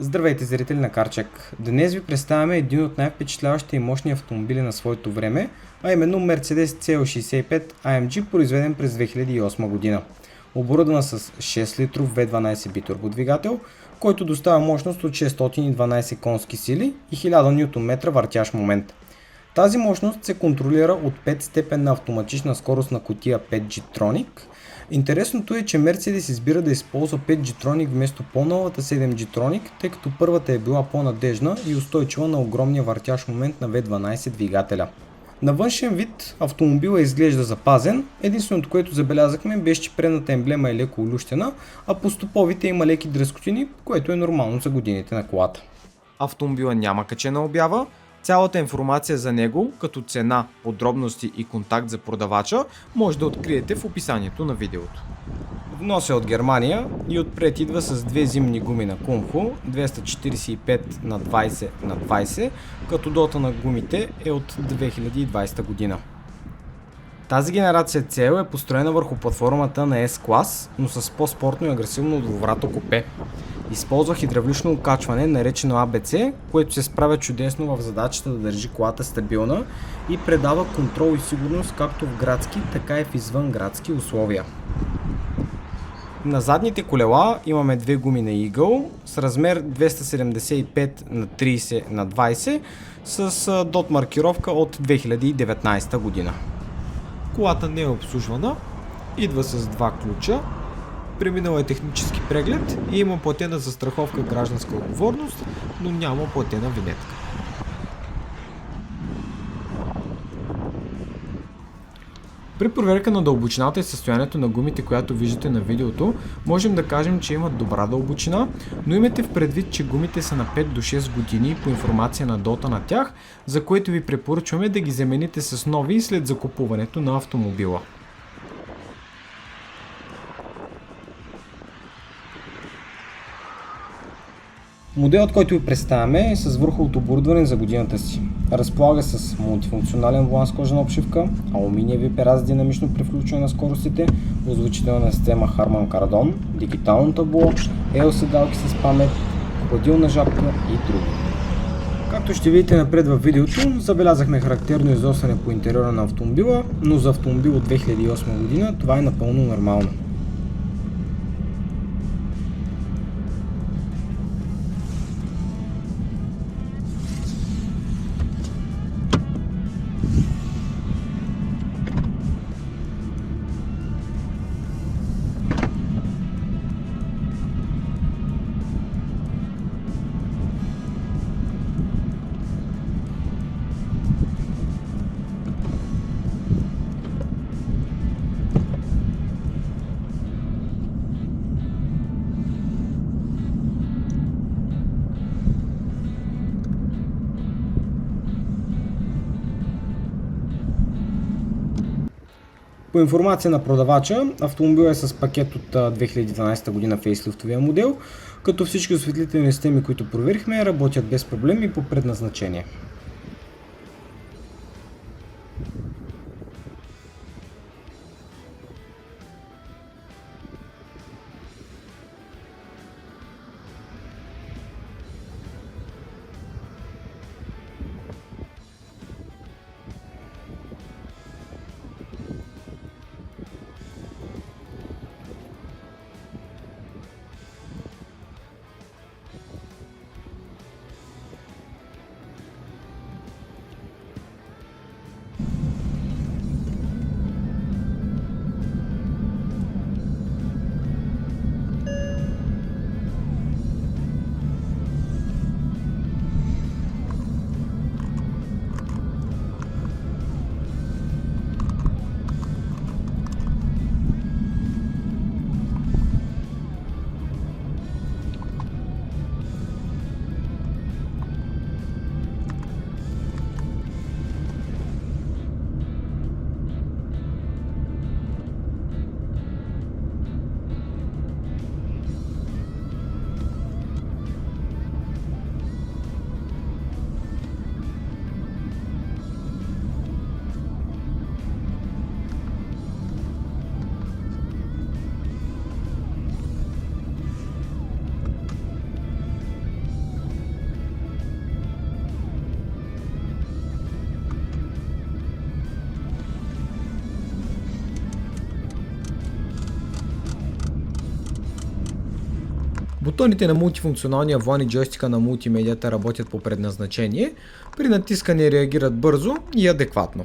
Здравейте, зрители на CarCheck! Днес ви представяме един от най-впечатляващите и мощни автомобили на своето време, а именно Mercedes CL65 AMG, произведен през 2008 година. Оборудвана с 6 литров V12 битурбодвигател, който доставя мощност от 612 конски сили и 1000 Нм въртящ момент. Тази мощност се контролира от 5-степенна автоматична скоростна кутия 5G-Tronic. Интересното е, че Mercedes избира да използва 5G-Tronic вместо по-новата 7G-Tronic, тъй като първата е била по-надежна и устойчива на огромния въртящ момент на V12 двигателя. На външен вид автомобила изглежда запазен, единственото, което забелязахме, беше, че предната емблема е леко олющена, а по стоповите има леки дръскотини, което е нормално за годините на колата. Автомобила няма качена обява. Цялата информация за него, като цена, подробности и контакт за продавача, може да откриете в описанието на видеото. Внос е от Германия и отпред идва с две зимни гуми на Kumho 245 на 20 на 20, като дота на гумите е от 2020 година. Тази генерация CL е построена върху платформата на S-клас, но с по-спортно и агресивно двувратно купе. Използва хидравлично окачване, наречено ABC, което се справя чудесно в задачата да държи колата стабилна и предава контрол и сигурност както в градски, така и в извънградски условия. На задните колела имаме две гуми на Eagle с размер 275 на 30 на 20 с дот маркировка от 2019 година. Колата не е обслужвана, идва с два ключа, преминала е технически преглед и има платена застраховка гражданска отговорност, но няма платена винетка. При проверка на дълбочината и състоянието на гумите, която виждате на видеото, можем да кажем, че имат добра дълбочина, но имайте в предвид, че гумите са на 5 до 6 години по информация на дота на тях, за което ви препоръчваме да ги замените с нови след закупуването на автомобила. Моделът, който ви представяме, е с върховото оборудване за годината си. Разполага с мултифункционален волан с кожена обшивка, алуминиеви пера за динамично превключване на скоростите, озвучителна система Harman Kardon, дигитално табло, седалки с памет, хладилна жабка и други. Както ще видите напред във видеото, забелязахме характерно изосване по интериора на автомобила, но за автомобил от 2008 година това е напълно нормално. По информация на продавача, автомобилът е с пакет от 2012 година фейслифтовия модел, като всички осветлителни системи, които проверихме, работят без проблеми по предназначение. Бутоните на мултифункционалния влан и джойстика на мултимедията работят по предназначение, при натискане реагират бързо и адекватно.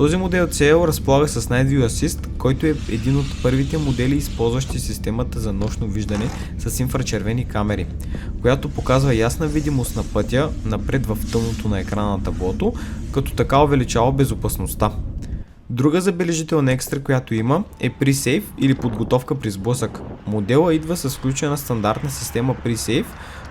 Този модел CL разполага с Night View Assist, който е един от първите модели, използващи системата за нощно виждане с инфрачервени камери, която показва ясна видимост на пътя напред в тъмното на екрана на таблото, като така увеличава безопасността. Друга забележителна екстра, която има, е Pre-Save или подготовка при сблъсък. Модела идва с включена стандартна система Pre-Save,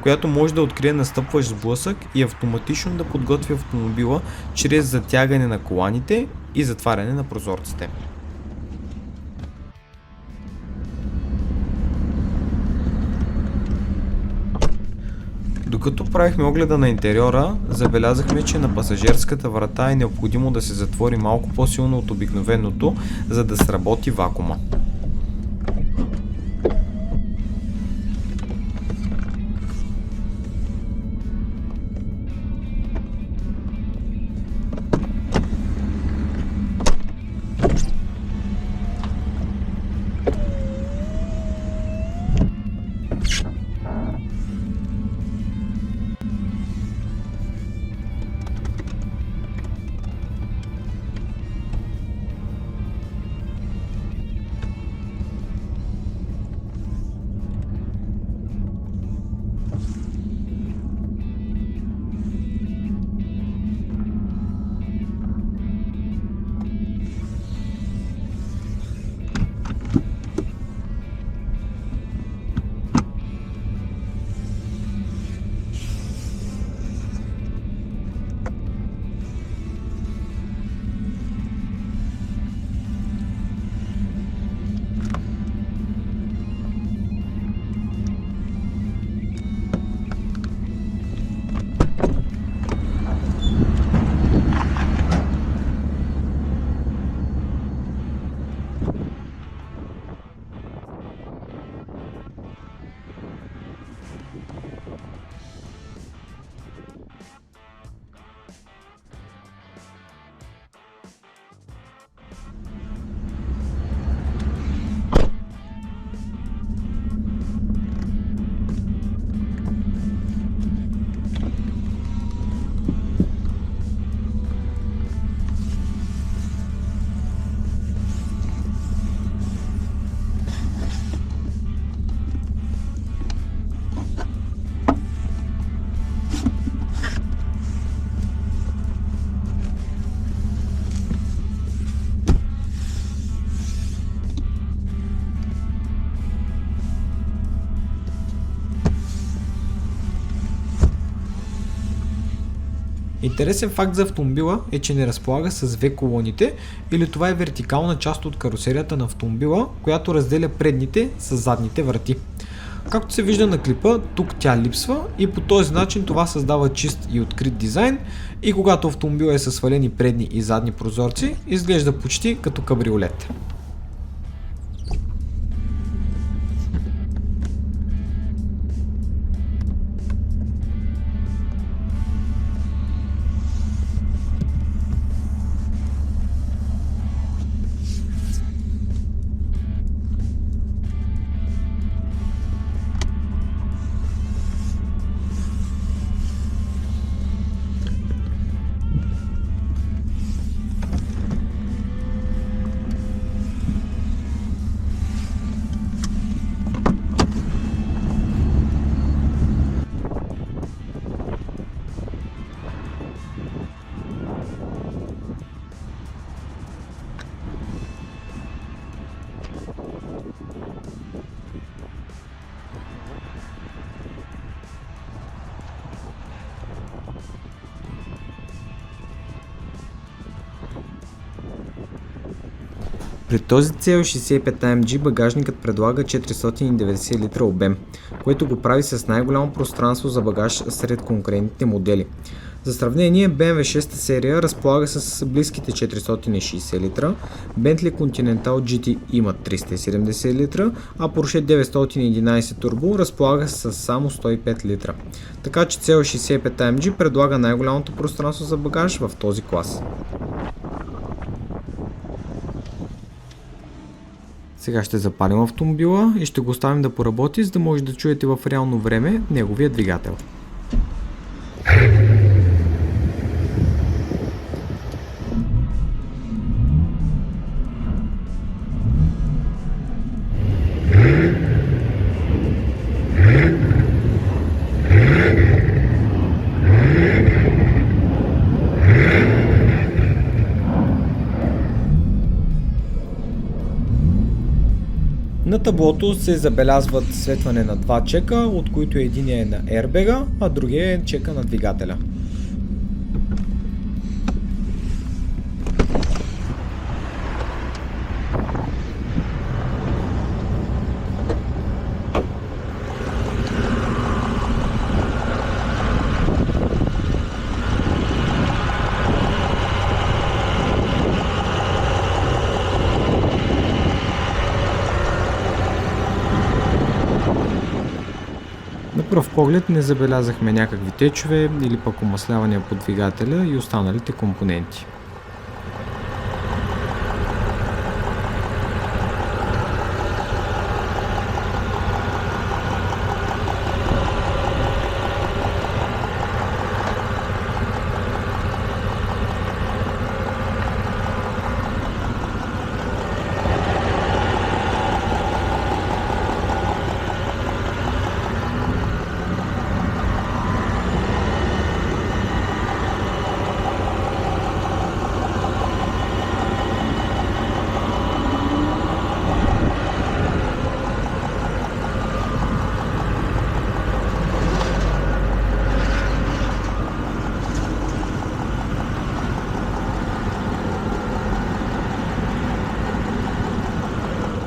която може да открие настъпващ сблъсък и автоматично да подготви автомобила чрез затягане на коланите и затваряне на прозорците. Докато правихме огледа на интериора, забелязахме, че на пасажирската врата е необходимо да се затвори малко по-силно от обикновеното, за да сработи вакуума. Интересен факт за автомобила е, че не разполага с V колоните, или това е вертикална част от карусерията на автомобила, която разделя предните с задните врати. Както се вижда на клипа, тук тя липсва и по този начин това създава чист и открит дизайн, и когато автомобилът е със свалени предни и задни прозорци, изглежда почти като кабриолет. При този CL65 AMG багажникът предлага 490 литра обем, което го прави с най-голямо пространство за багаж сред конкурентните модели. За сравнение, BMW 6 серия разполага с близките 460 литра, Bentley Continental GT има 370 литра, а Porsche 911 Turbo разполага с само 105 литра. Така че CL65 AMG предлага най-голямото пространство за багаж в този клас. Сега ще запалим автомобила и ще го оставим да поработи, за да може да чуете в реално време неговия двигател. На таблото се забелязват светване на два чека, от които единият е на airbag, а другия е чека на двигателя. На пръв поглед не забелязахме някакви течове или пък омаслявания по двигателя и останалите компоненти.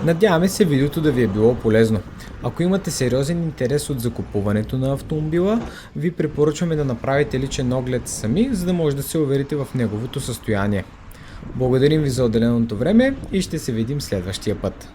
Надяваме се видеото да ви е било полезно. Ако имате сериозен интерес от закупуването на автомобила, ви препоръчваме да направите личен оглед сами, за да може да се уверите в неговото състояние. Благодарим ви за отделеното време и ще се видим следващия път.